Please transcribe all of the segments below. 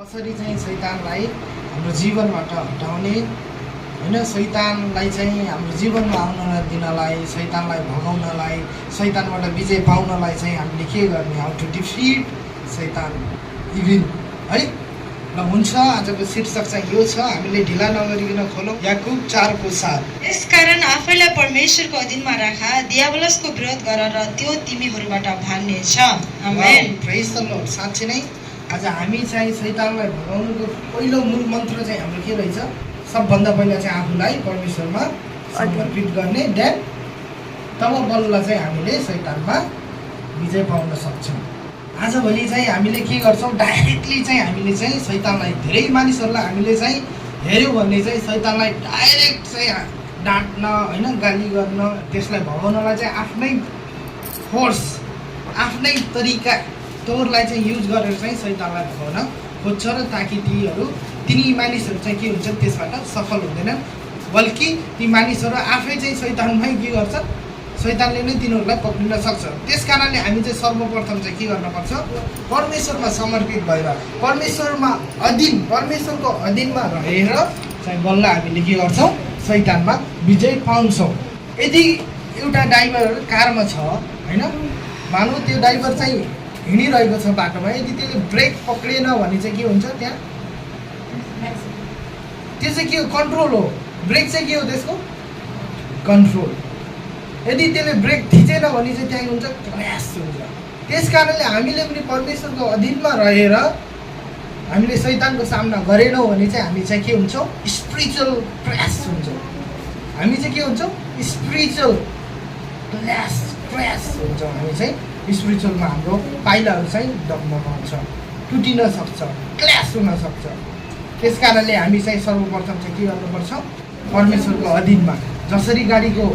कसरी चाहिँ शैतानलाई हाम्रो जीवनबाट हटाउने हैन, शैतानलाई चाहिँ हाम्रो जीवनमा आउन नदिनलाई, शैतानलाई भगाउनलाई, शैतानबाट विजय पाउनलाई चाहिँ हामीले के गर्ने, हाउ टु डिफिट शैतान इभिल है। र हुन्छ, आजको शीर्षक चाहिँ यो छ, हामीले ढिला नगरिकन खोलौँ याकुब 4:7। यसकारण आफैलाई परमेश्वरको अधीनमा राख, दियावलसको विरोध गर र त्यो तिमीहरूबाट भाग्नेछ। आमेन। प्रेज द लर्ड। साँच्चै नै आज हामी चाहिँ शैतानलाई भगाउनुको पहिलो मूल मन्त्र चाहिँ हाम्रो के रहेछ? सबभन्दा पहिला चाहिँ आफूलाई परमेश्वरमा समर्पित गर्ने, देन तब बल्ल चाहिँ हामीले शैतानमा विजय पाउन सक्छौँ। आजभोलि चाहिँ हामीले के गर्छौँ, डाइरेक्टली चाहिँ हामीले चाहिँ शैतानलाई, धेरै मानिसहरूलाई हामीले चाहिँ हेऱ्यौँ भने चाहिँ शैतानलाई डाइरेक्ट चाहिँ डाँट्न होइन, गाली गर्न, त्यसलाई भगाउनलाई चाहिँ आफ्नै फोर्स, आफ्नै तरिका तौरलाई चाहिँ युज गरेर चाहिँ शैतानलाई भगाउन खोज्छ र ताकि तिनी मानिसहरू चाहिँ के हुन्छ, त्यसबाट सफल हुँदैनन्, बल्कि ती मानिसहरू आफै चाहिँ शैतानमै के गर्छ, शैतानले नै तिनीहरूलाई पक्रिन सक्छ। त्यस कारणले हामी चाहिँ सर्वप्रथम चाहिँ के गर्नुपर्छ, परमेश्वरमा समर्पित भएर परमेश्वरको अधीनमा रहेर चाहिँ बल्ल हामीले के गर्छौँ, शैतानमा विजय पाउँछौँ। यदि एउटा ड्राइभर कारमा छ होइन, मानौँ त्यो ड्राइभर चाहिँ हिँडिरहेको छ बाटोमा, यदि त्यसले ब्रेक पक्रेन भने चाहिँ के हुन्छ, त्यहाँ त्यो चाहिँ के हो, कन्ट्रोल हो। ब्रेक चाहिँ के हो, त्यसको कन्ट्रोल। यदि त्यसले ब्रेक थिचेन भने चाहिँ त्यहाँ हुन्छ, क्र्यास हुन्छ। त्यस कारणले हामीले पनि परमेश्वरको अधीनमा रहेर हामीले शैतानको सामना गरेनौँ भने चाहिँ हामी चाहिँ के हुन्छौँ, स्पिरिचुअल क्र्यास हुन्छौँ। हामी चाहिँ के हुन्छौँ, स्पिरिचुअल क्र्यास हुन्छौँ। हामी चाहिँ स्पिरिचुअलमा हाम्रो पाइलाहरू चाहिँ डगमगाउँछ, टुटिन सक्छ, क्ल्यास हुन सक्छ। त्यस कारणले हामी चाहिँ सर्वप्रथम चाहिँ के गर्नुपर्छ, परमेश्वरको अधीनमा। जसरी गाडीको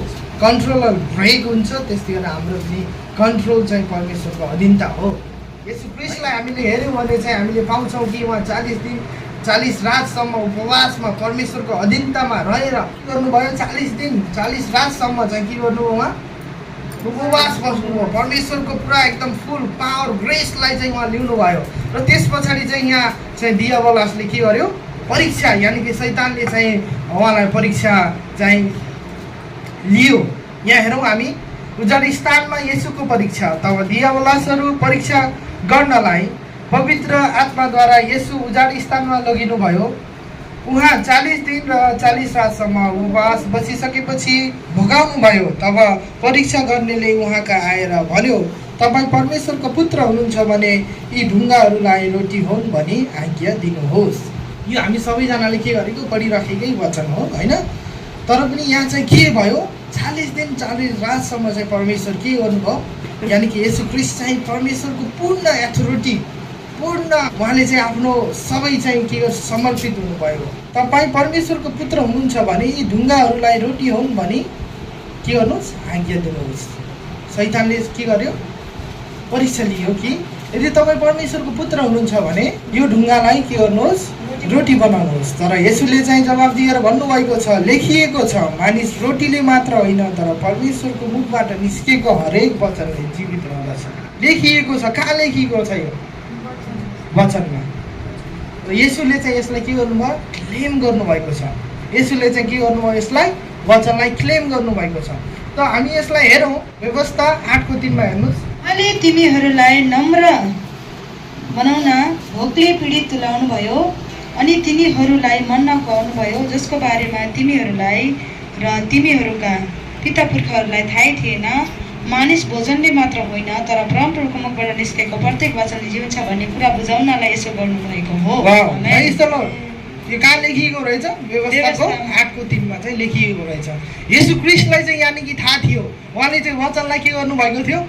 कन्ट्रोलर ब्रेक हुन्छ, त्यस्तै गरेर हाम्रो पनि कन्ट्रोल चाहिँ परमेश्वरको अधीनता हो। यसो क्रिस्टलाई हामीले हेऱ्यौँ भने चाहिँ हामीले पाउँछौँ कि उहाँ 40 रातसम्म उपवासमा परमेश्वरको अधीनतामा रहेर गर्नुभयो। 40 दिन 40 रातसम्म चाहिँ के गर्नुभयो, उहाँ उपवास बस्नुभयो। परमेश्वरको पुरा एकदम फुल पावर ग्रेसलाई चाहिँ उहाँ लिनुभयो। र त्यस पछाडि चाहिँ यहाँ चाहिँ दियावलसले के गर्यो, परीक्षा, यानि कि शैतानले चाहिँ उहाँलाई परीक्षा चाहिँ लियो। यहाँ हेरौँ हामी उजाड स्थानमा येशूको परीक्षा। तब दियावलसहरू परीक्षा गर्नलाई पवित्र आत्माद्वारा येशू उजाड स्थानमा लगिनुभयो। उहाँ 40 दिन र 40 रातसम्म उपवास बसिसकेपछि भोगाउनु भयो। तब परीक्षा गर्नेले उहाँका आएर भन्यो, तपाईँ परमेश्वरको पुत्र हुनुहुन्छ भने यी ढुङ्गाहरूलाई रोटी हुन् भनी आज्ञा दिनुहोस्। यो हामी सबैजनाले के गरेको, पढिराखेकै वचन हो होइन। तर पनि यहाँ चाहिँ के भयो, 40 दिन 40 रातसम्म चाहिँ परमेश्वर के गर्नुभयो, यानि कि येशू ख्रीष्ट चाहिँ परमेश्वरको पूर्ण अथोरिटी, पूर्ण उहाँले चाहिँ आफ्नो सबै चाहिँ के समर्पित हुनुभयो। तपाईँ परमेश्वरको पुत्र हुनुहुन्छ भने यी ढुङ्गाहरूलाई रोटी हुन् भनी के गर्नुहोस्, आज्ञा दिनुहोस्। शैतानले के गर्यो, परीक्षा लियो कि यदि तपाईँ परमेश्वरको पुत्र हुनुहुन्छ भने यो ढुङ्गालाई के गर्नुहोस्, रोटी बनाउनुहोस्। तर येशूले चाहिँ जवाब दिएर भन्नुभएको छ, लेखिएको छ, मानिस रोटीले मात्र होइन तर परमेश्वरको मुखबाट निस्केको हरेक वचनले जीवित रहँदछ। लेखिएको छ, कहाँ लेखिएको छ, यो वचनमा। र येशूले चाहिँ यसलाई के गर्नुभयो, क्लेम गर्नुभएको छ। येशूले चाहिँ के गर्नुभयो, यसलाई वचनलाई क्लेम गर्नुभएको छ। त हामी यसलाई हेरौँ, व्यवस्था 8:3 हेर्नुहोस्। उहाँले तिमीहरूलाई नम्र बनाउन भोकले पीडित तुल्याउनु भयो अनि तिनीहरूलाई मन्ना खुवाउनु भयो, जसको बारेमा तिमीहरूलाई र तिमीहरूका पिता पुर्खाहरूलाई थाहै थिएन। मानिस भोजनले मात्र होइन तर परमप्रभुको मुखबाट निस्केको प्रत्येक वचनले जीवन छ भन्ने कुरा बुझाउनलाई यसो गर्नुभएको हो। यो कहाँ लेखिएको रहेछ, व्यवस्थाको 8:3 चाहिँ लेखिएको रहेछ। येशू ख्रीष्टलाई चाहिँ यानि कि थाहा थियो, उहाँले चाहिँ वचनलाई के गर्नुभएको थियो,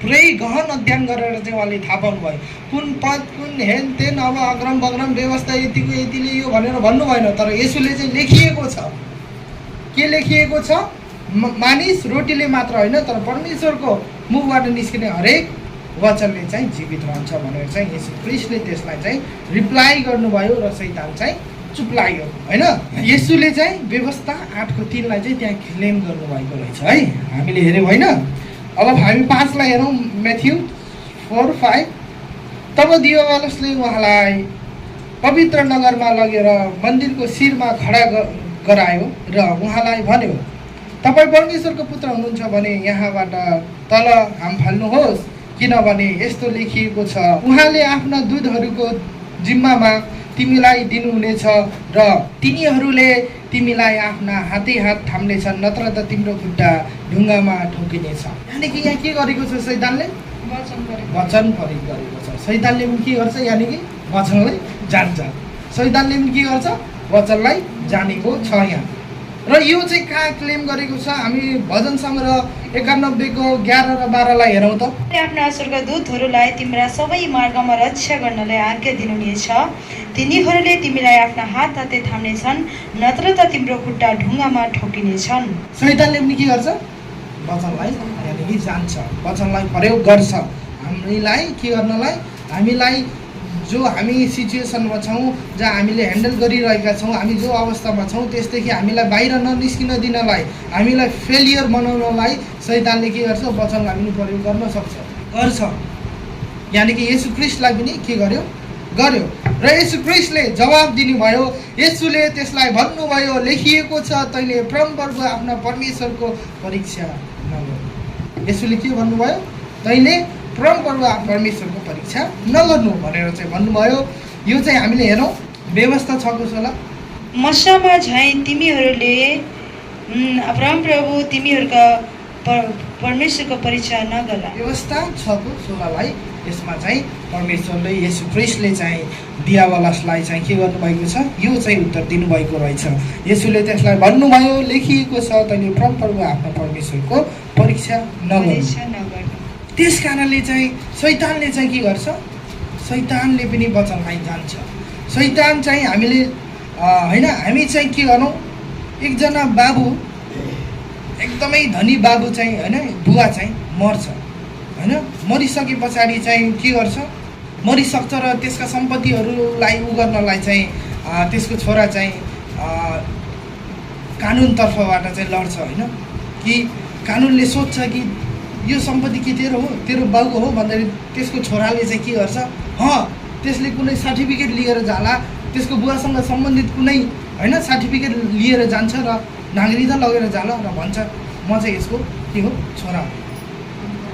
पुरै गहन अध्ययन गरेर चाहिँ उहाँले थाहा पाउनुभयो। कुन पद, कुन हेन तेन, अब अग्रम बग्रम व्यवस्था यतिको यतिले यो भनेर भन्नु भएन। तर येशूले चाहिँ लेखिएको छ, के लेखिएको छ, मानिस रोटीले मात्र होइन तर परमेश्वरको मुखबाट निस्किने हरेक वचनले चाहिँ जीवित रहन्छ भनेर चाहिँ येशू ख्रीष्टले त्यसलाई चाहिँ रिप्लाई गर्नुभयो र शैतान चाहिँ चुप लाग्यो होइन। येशूले चाहिँ व्यवस्था 8:3 चाहिँ त्यहाँ क्लेम गर्नुभएको रहेछ है, हामीले हेऱ्यौँ होइन। अब हामी 5 हेरौँ, म्याथ्यु 4:5। तब दियावलसले उहाँलाई पवित्र नगरमा लगेर मन्दिरको शिरमा खडा गरायो र उहाँलाई भन्यो, तपाईँ परमेश्वरको पुत्र हुनुहुन्छ भने यहाँबाट तल हाम फाल्नुहोस्, किनभने यस्तो लेखिएको छ, उहाँले आफ्ना दूतहरूको जिम्मामा तिमीलाई दिनुहुनेछ र तिनीहरूले तिमीलाई आफ्ना हात थाम्नेछन्, नत्र त तिम्रो खुट्टा ढुङ्गामा ठोकिनेछ। यानि कि यहाँ के गरेको छ शैतानले? वचन प्रयोग गरेको छ। शैतानले पनि के गर्छ? यानि कि वचनलाई जान्छ। शैतानले पनि के गर्छ? वचनलाई जानेको छ यहाँ। र यो चाहिँ कहाँ क्लेम गरेको छ? हामी भजन सङ्ग्रह 91 को 11 र 12 हेरौँ त। आफ्ना स्वर्गदूतहरूलाई तिम्रा सबै मार्गमा रक्षा गर्नलाई आज्ञा दिनुहुनेछ, तिनीहरूले तिमीलाई आफ्ना हातले थाम्नेछन्, नत्र त तिम्रो खुट्टा ढुङ्गामा ठोकिनेछन्। शैतानले पनि के गर्छ? वचनलाई यानि कि जान्छ, वचनलाई प्रयोग गर्छ हामीलाई के गर्नलाई, हामीलाई जो हामी सिचुएसनमा छौँ, जहाँ हामीले ह्यान्डल गरिरहेका छौँ, हामी जो अवस्थामा छौँ त्यसदेखि हामीलाई बाहिर ननिस्किन दिनलाई, हामीलाई फेलियर बनाउनलाई शैतानले के गर्छ? वचनलाई पनि प्रयोग गर्न गर्छ। यानि कि येशू ख्रीष्टलाई पनि के गर्यो? र येशू ख्रीष्टले जवाब दिनुभयो। येशूले त्यसलाई भन्नुभयो, लेखिएको छ, तैँले परमप्रभु आफ्ना परमेश्वरको परीक्षा नगर्नु। येशूले के भन्नुभयो? तैँले परमप्रभु परमेश्वरको परीक्षा नगर्नु भनेर चाहिँ भन्नुभयो। यो चाहिँ हामीले हेरौँ व्यवस्था 6 को 16। मसामा झैँ तिमीहरूले परमप्रभु तिमीहरूका परमेश्वरको परीक्षा नगरा। व्यवस्था 6 को 16 लाई यसमा चाहिँ परमेश्वरले येशू ख्रीष्टले चाहिँ दियावलासलाई चाहिँ के गर्नुभएको छ? यो चाहिँ उत्तर दिनुभएको रहेछ। येशूले त्यसलाई भन्नुभयो, लेखिएको छ, तैँले परमप्रभु आफ्नो परमेश्वरको परीक्षा नगर्नु। त्यस कारणले चाहिँ शैतानले चाहिँ के गर्छ? शैतानले पनि वचनलाई जान्छ। शैतान चाहिँ हामीले होइन, हामी चाहिँ के गर्छौँ? एकजना बाबु, एकदमै धनी बाबु चाहिँ होइन, बुवा चाहिँ मर्छ होइन, मरिसके पछाडि चाहिँ के गर्छ? मरिसक्छ र त्यसका सम्पत्तिहरूलाई गर्नलाई चाहिँ त्यसको छोरा चाहिँ कानुनतर्फबाट चाहिँ लड्छ होइन, कि कानुनले सोध्छ कि यो सम्पत्ति के तेरो हो, तेरो बाउको हो भन्दाखेरि त्यसको छोराले चाहिँ के गर्छ? त्यसले कुनै सर्टिफिकेट लिएर जाला, त्यसको बुवासँग सम्बन्धित कुनै होइन सर्टिफिकेट लिएर जान्छ र नागरिकता लगेर जाला र भन्छ म चाहिँ यसको के हो? छोरा हो।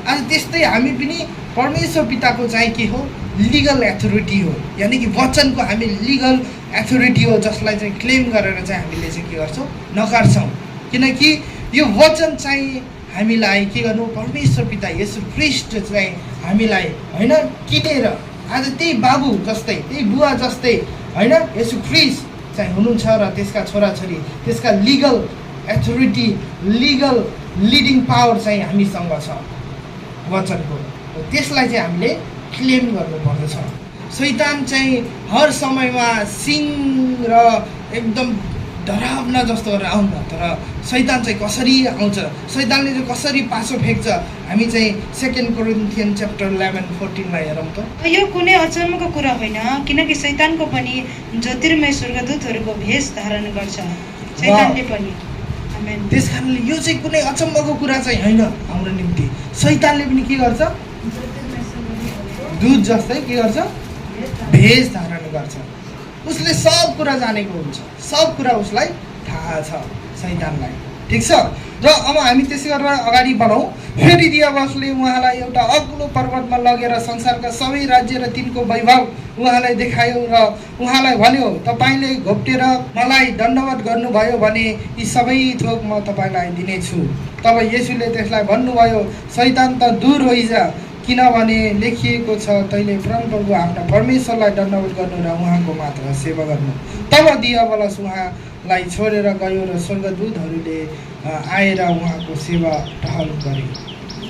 आज त्यस्तै हामी पनि परमेश्वर पिताको चाहिँ के हो? लिगल एथोरिटी हो, यानि कि वचनको हामी लिगल एथोरिटी हो, जसलाई चाहिँ क्लेम गरेर चाहिँ हामीले चाहिँ के गर्छौँ? नकार्छौँ। किनकि यो वचन चाहिँ हामीलाई के गर्नु? परमेश्वर पिता येशू ख्रीष्ट चाहिँ हामीलाई होइन किनेर, आज त्यही बाबु जस्तै, त्यही बुवा जस्तै होइन, येशू ख्रीष्ट चाहिँ हुनुहुन्छ र त्यसका छोराछोरी, त्यसका legal authority, legal leading power चाहिँ हामीसँग छ वचनको। त्यसलाई चाहिँ हामीले क्लेम गर्नुपर्दछ। शैतान चाहिँ हर समयमा सिंह र एकदम डरावना जस्तो गरेर आउन, तर शैतान चाहिँ कसरी आउँछ, शैतानले चाहिँ कसरी पासो फेक्छ, हामी चाहिँ 2 कोरिन्थियन च्याप्टर 11-14 हेरौँ त। यो कुनै अचम्मको कुरा होइन, किनकि शैतानको पनि ज्योतिर्मय स्वर्गदूतहरूको भेष धारण गर्छ, शैतानले पनि। त्यस कारणले यो चाहिँ कुनै अचम्मको कुरा चाहिँ होइन हाम्रो निम्ति। शैतानले पनि के गर्छ? दूत जस्तै के गर्छ? भेष धारण गर्छ। उसले सब कुरा जानेको हुन्छ, सब कुरा उसलाई थाहा छ शैतानलाई। ठिक छ। र अब हामी त्यसै गरेर अगाडि बढौँ। फेरि दियावसले उहाँलाई एउटा अग्लो पर्वतमा लगेर संसारका सबै राज्य र तिनको वैभव उहाँलाई देखायो र उहाँलाई भन्यो, तपाईँले घोप्टेर मलाई दण्डवत गर्नुभयो भने यी सबै थोक म तपाईँलाई दिनेछु। तब येशूले त्यसलाई भन्नुभयो, शैतान त दूर होइजा, किनभने लेखिएको छ, तैँले परमप्रभु आफ्ना परमेश्वरलाई दण्डवत गर्नु र उहाँको मात्र सेवा गर्नु। तब दियावलस उहाँलाई छोडेर गयो र स्वर्गदूतहरूले आएर उहाँको सेवा टहल गरे।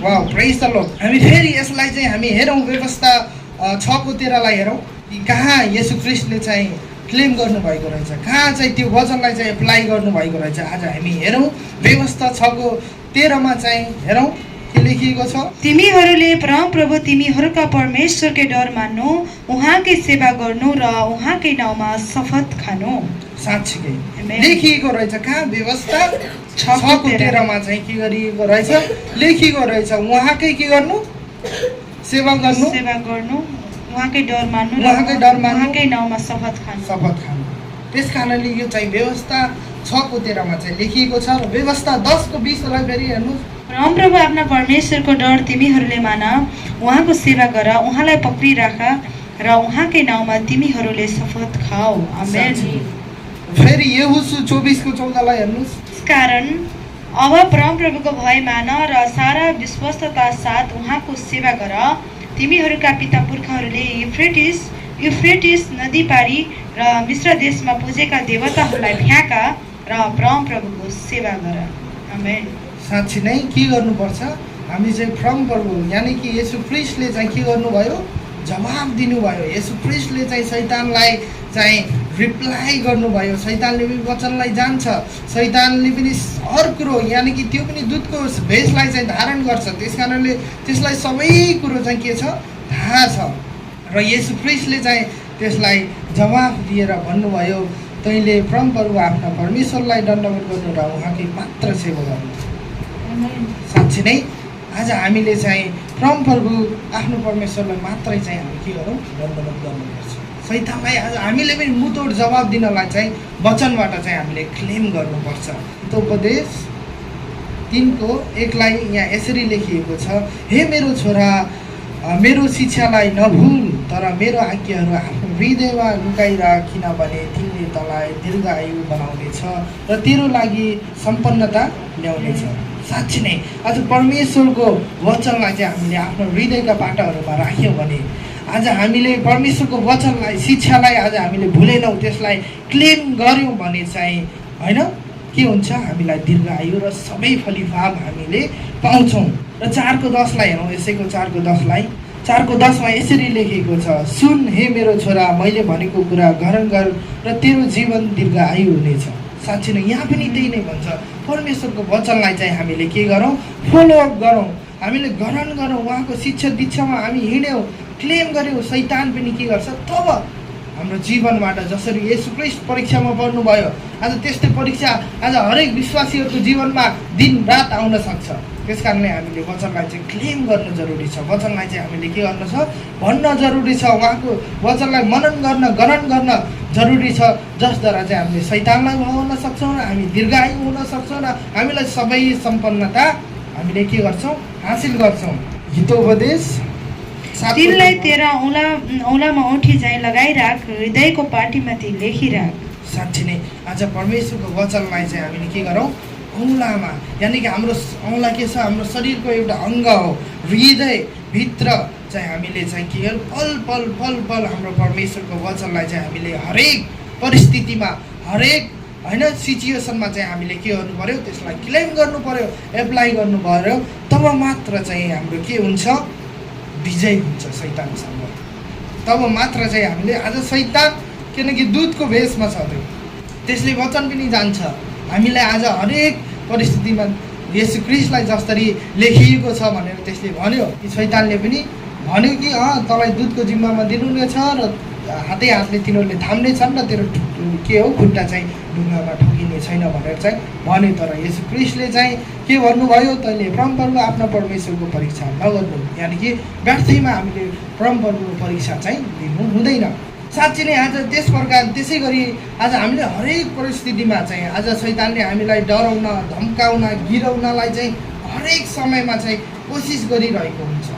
वाह, प्रेज द लर्ड। हामी फेरि यसलाई चाहिँ हामी हेरौँ, व्यवस्था 6 को 13 हेरौँ कि कहाँ येशू ख्रीष्टले चाहिँ क्लेम गर्नुभएको रहेछ, कहाँ चाहिँ त्यो वचनलाई चाहिँ एप्लाई गर्नुभएको रहेछ। आज हामी हेरौँ व्यवस्था 6 को 13 चाहिँ हेरौँ के लेखिएको छ। तिमीहरूले परमप्रभु तिमीहरूका परमेश्वरकै डर मान्नु, उहाँकै सेवा गर्नु र उहाँकै नाउँमा शपथ खानु। साँच्चीकै लेखिएको रहेछ। कहाँ? व्यवस्था 6 को 13 चाहिँ के गरिएको रहेछ? लेखिएको रहेछ, उहाँकै के गर्नु? सेवा गर्नु उहाँकै डर मान्नु र उहाँकै डर मान्नु, उहाँकै नाउँमा शपथ खानु। शपथ खानु। त्यस कारणले यो चाहिँ व्यवस्था 6 को 13 मा चाहिँ लेखिएको छ र व्यवस्था 10 को 20 लाई फेरि हेर्नुहोस्, परमप्रभु आफ्ना परमेश्वरको डर तिमीहरूले मान, उहाँको सेवा गर, उहाँलाई पक्रिराख र उहाँकै नाउँमा तिमीहरूले शपथ खाऊ। आमेन। फेरि यहोशू 24 को 14 लाई हेर्नुहोस्, कारण अब परमप्रभुको भय मान र सारा विश्वस्तता साथ उहाँको सेवा गर। तिमीहरूका पिता पुर्खाहरूले युफ्रेटिस नदी पारी र मिश्र देशमा पूजेका देवताहरूलाई फ्याँका र परमप्रभुको सेवा गर। आमेन। साँच्ची नै के गर्नुपर्छ? हामी चाहिँ परमप्रभु यानि कि येशू ख्रीष्टले चाहिँ के गर्नुभयो? जवाब दिनुभयो। येशू ख्रीष्टले चाहिँ शैतानलाई चाहिँ रिप्लाई गर्नुभयो। शैतानले पनि वचनलाई जान्छ, शैतानले पनि हर कुरो यानि कि त्यो पनि दूतको भेषलाई चाहिँ धारण गर्छ। त्यस कारणले त्यसलाई सबै कुरो चाहिँ के छ? थाहा छ। र येशू ख्रीष्टले चाहिँ त्यसलाई जवाफ दिएर भन्नुभयो, तैँले परमप्रभु आफ्ना परमेश्वरलाई दण्डवत गर्नु र उहाँकै मात्र सेवा गर्नु। साँच्ची नै आज हामीले चाहिँ परमप्रभु आफ्नो परमेश्वरलाई मात्रै चाहिँ हामी के गरौँ? दण्डवत गर्नुपर्छ। शैतानलाई आज हामीले पनि मुतोड जवाब दिनलाई चाहिँ वचनबाट चाहिँ हामीले क्लेम गर्नुपर्छ। उपदेश 3 को 1 लाई यहाँ यसरी लेखिएको छ, हे मेरो छोरा, मेरो शिक्षालाई नभुल, तर मेरो आज्ञाहरू आफ्नो हृदयमा लुकाइराख, किनभने तिमीले तँलाई दीर्घायु बनाउनेछ र तेरो लागि सम्पन्नता ल्याउनेछ। साँच्ची नै आज परमेश्वरको वचनलाई चाहिँ हामीले आफ्नो हृदयका पाटाहरूमा राख्यौँ भने, आज हामीले परमेश्वरको वचनलाई, शिक्षालाई आज हामीले भुलेनौँ, त्यसलाई क्लेम गऱ्यौँ भने चाहिँ होइन के हुन्छ? हामीलाई दीर्घायु र सबै फलिफाप हामीले पाउँछौँ। र 4 को 10 लाई हेरौँ, यसैको 4 को 10 लाई। 4 को 10 मा यसरी लेखेको छ, सुन हे मेरो छोरा, मैले भनेको कुरा ग्रहण गर र तेरो जीवन दीर्घायु हुनेछ। साँच्ची नै यहाँ पनि त्यही नै भन्छ, परमेश्वरको वचनलाई चाहिँ हामीले के गरौँ? फलोअप गरौँ, हामीले ग्रहण गरौँ, उहाँको शिक्षा दीक्षामा हामी हिँड्यौँ, क्लेम गऱ्यौँ। शैतान पनि के गर्छ? तब हाम्रो जीवनबाट जसरी येशू ख्रीष्ट परीक्षामा पर्नुभयो, आज त्यस्तै परीक्षा आज हरेक विश्वासीहरूको जीवनमा दिन रात आउन सक्छ। त्यस कारणले हामीले वचनलाई चाहिँ क्लेम गर्नु जरुरी छ। वचनलाई चाहिँ हामीले के गर्नु छ? भन्न जरुरी छ। उहाँको वचनलाई मनन गर्न, ग्रहण गर्न जरुरी छ, जसद्वारा चाहिँ हामीले शैतानलाई भगाउन सक्छौँ र हामी दीर्घायु हुन सक्छौँ र हामीलाई सबै सम्पन्नता हामीले के गर्छौँ? हासिल गर्छौँ। हितोपदेश तिनलाई तेरा औँलामा औँठी चाहिँ लगाइराख, हृदयको पाटीमाथि लेखिराख। साँच्ची नै आज परमेश्वरको वचनलाई चाहिँ हामीले के गरौँ? औँलामा, यानि कि हाम्रो औँला के छ? हाम्रो शरीरको एउटा अङ्ग हो। हृदयभित्र चाहिँ हामीले चाहिँ के गर्छौँ? पल पल पल पल हाम्रो परमेश्वरको वचनलाई चाहिँ हामीले हरेक परिस्थितिमा, हरेक होइन सिचुएसनमा चाहिँ हामीले के गर्नु पर्यो? त्यसलाई क्लेम गर्नु पर्यो, एप्लाई गर्नु पर्यो। तब मात्र चाहिँ हाम्रो के हुन्छ? विजय हुन्छ शैतानसँग। तब मात्र चाहिँ हामीले आज शैतान किनकि दूतको भेषमा छ, त्यसले वचन पनि जान्छ। हामीलाई आज हरेक परिस्थितिमा येशू ख्रीष्टलाई जसरी लेखिएको छ भनेर त्यसले भन्यो कि शैतानले पनि भन्यो कि तँलाई दूतको जिम्मामा दिनुहुनेछ र हातले तिनीहरूले थाम्ने छन् र तेरो के हो? खुट्टा चाहिँ ढुङ्गामा ठोकिने छैन भनेर चाहिँ भन्यो। तर येशू ख्रीष्टले चाहिँ के भन्नुभयो? तैँले परमप्रभु आफ्ना परमेश्वरको परीक्षा नगर्नु, यानि कि व्यर्थैमा हामीले परमप्रभुको परीक्षा चाहिँ दिनु हुँदैन। साँच्ची नै आज त्यस प्रकार त्यसै गरी आज हामीले हरेक परिस्थितिमा चाहिँ आज शैतानले हामीलाई डराउन, धम्काउन, गिराउनलाई चाहिँ हरेक समयमा चाहिँ कोसिस गरिरहेको हुन्छ।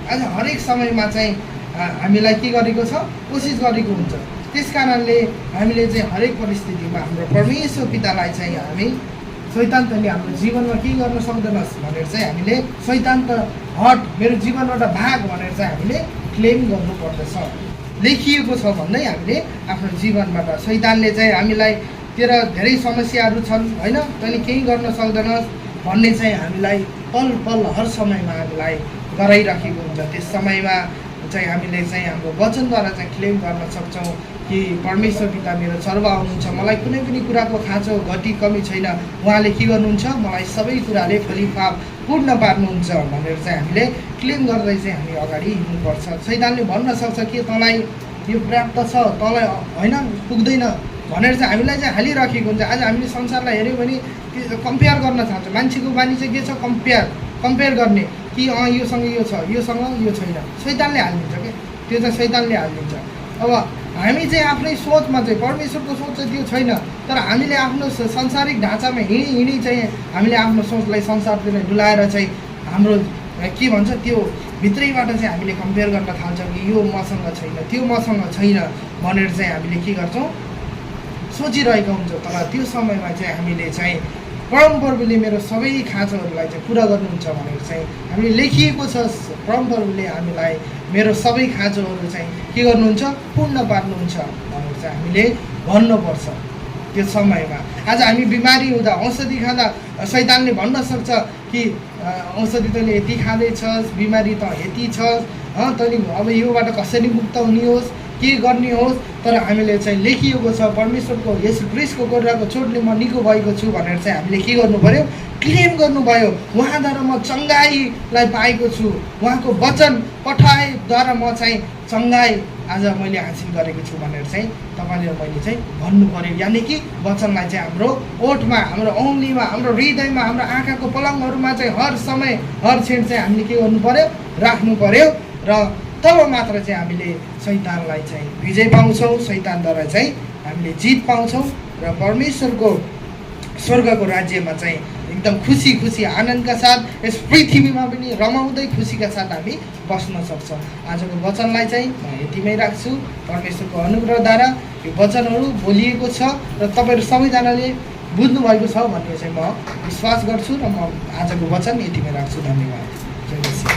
आज हरेक समयमा चाहिँ हामीलाई के गरेको छ? कोसिस गरेको हुन्छ। त्यस कारणले हामीले चाहिँ हरेक परिस्थितिमा हाम्रो परमेश्वर पितालाई चाहिँ हामी शैतान तैँले हाम्रो जीवनमा के गर्न सक्दैनस् भनेर चाहिँ हामीले शैतान त हट, मेरो जीवनबाट भाग भनेर चाहिँ हामीले क्लेम गर्नुपर्दछ। लेखिएको छ भन्दै हामीले आफ्नो जीवनबाट शैतानले चाहिँ हामीलाई तेरा धेरै समस्याहरू छन् होइन, तैँले केही गर्न सक्दैनस् भन्ने चाहिँ हामीलाई पल पल हर समयमा हामीलाई गराइराखेको हुन्छ। त्यस समयमा चाहिँ हामीले चाहिँ हाम्रो वचनद्वारा चाहिँ क्लेम गर्न सक्छौँ कि परमेश्वर पिता मेरो सर्व हुनुहुन्छ, मलाई कुनै पनि कुराको खाँचो घटी कमी छैन, उहाँले के गर्नुहुन्छ? मलाई सबै कुराले फलिफाप पूर्ण पार्नुहुन्छ भनेर चाहिँ हामीले क्लेम गर्दै चाहिँ हामी अगाडि हिँड्नुपर्छ। शैतानले भन्न सक्छ कि तँलाई यो प्राप्त छ, तँलाई होइन पुग्दैन भनेर चाहिँ हामीलाई चाहिँ हालिराखेको हुन्छ। आज हामीले संसारलाई हेऱ्यौँ भने कम्पेयर गर्न चाहन्छ। मान्छेको बानी चाहिँ के छ? कम्पेयर गर्ने कि योसँग यो छ, योसँग यो छैन। शैतानले हालिदिन्छ कि त्यो चाहिँ शैतानले हालिदिन्छ। अब हामी चाहिँ आफ्नै सोचमा चाहिँ परमेश्वरको सोच चाहिँ त्यो छैन, तर हामीले आफ्नो संसारिक ढाँचामा हिँडी चाहिँ हामीले आफ्नो सोचलाई संसारतिर डुलाएर चाहिँ हाम्रो के भन्छ त्यो भित्रैबाट चाहिँ हामीले कम्पेयर गर्न थाल्छौँ कि यो मसँग छैन, त्यो मसँग छैन भनेर चाहिँ हामीले के गर्छौँ सोचिरहेका हुन्छौँ। तर त्यो समयमा चाहिँ हामीले चाहिँ परमप्रभुले मेरो सबै खाँचोहरूलाई चाहिँ पुरा गर्नुहुन्छ भनेर चाहिँ हामीले लेखिएको छ। परमप्रभुले हामीलाई मेरो सबै खाँचोहरू चाहिँ के गर्नुहुन्छ पूर्ण पार्नुहुन्छ भनेर चाहिँ हामीले भन्नुपर्छ। त्यो समयमा आज हामी बिमारी हुँदा औषधि खाँदा शैतानले भन्न सक्छ कि औषधि तैँले यति खाँदैछस्, बिमारी त यति छस्, तैँले अब योबाट कसरी मुक्त हुने होस्, के गर्ने होस्। तर हामीले चाहिँ लेखिएको छ परमेश्वरको यस क्रिस्टको गोराको चोटले म निको भएको छु भनेर चाहिँ हामीले के गर्नु पर्यो क्लेम गर्नुभयो। उहाँद्वारा म चङ्गाईलाई पाएको छु, उहाँको वचन पठाएद्वारा म चाहिँ चङ्गाई आज मैले हासिल गरेको छु भनेर चाहिँ तपाईँले मैले चाहिँ भन्नु पर्यो। यानि कि वचनलाई चाहिँ हाम्रो ओठमा, हाम्रो औँलीमा, हाम्रो हृदयमा, हाम्रो आँखाको पलङहरूमा चाहिँ हर समय हर क्षण चाहिँ हामीले के गर्नु पर्यो राख्नु पर्यो। र तब मात्र चाहिँ हामीले शैतानलाई चाहिँ विजय पाउँछौँ, शैतानद्वारा चाहिँ हामीले जित पाउँछौँ र परमेश्वरको स्वर्गको राज्यमा चाहिँ एकदम खुसी खुसी आनन्दका साथ यस पृथ्वीमा पनि रमाउँदै खुसीका साथ हामी बस्न सक्छौँ। आजको वचनलाई चाहिँ म यतिमै राख्छु। परमेश्वरको अनुग्रहद्वारा यो वचनहरू बोलिएको छ र तपाईँहरू सबैजनाले बुझ्नुभएको छ भन्ने चाहिँ म विश्वास गर्छु र म आजको वचन यतिमै राख्छु। धन्यवाद। जय मसीह।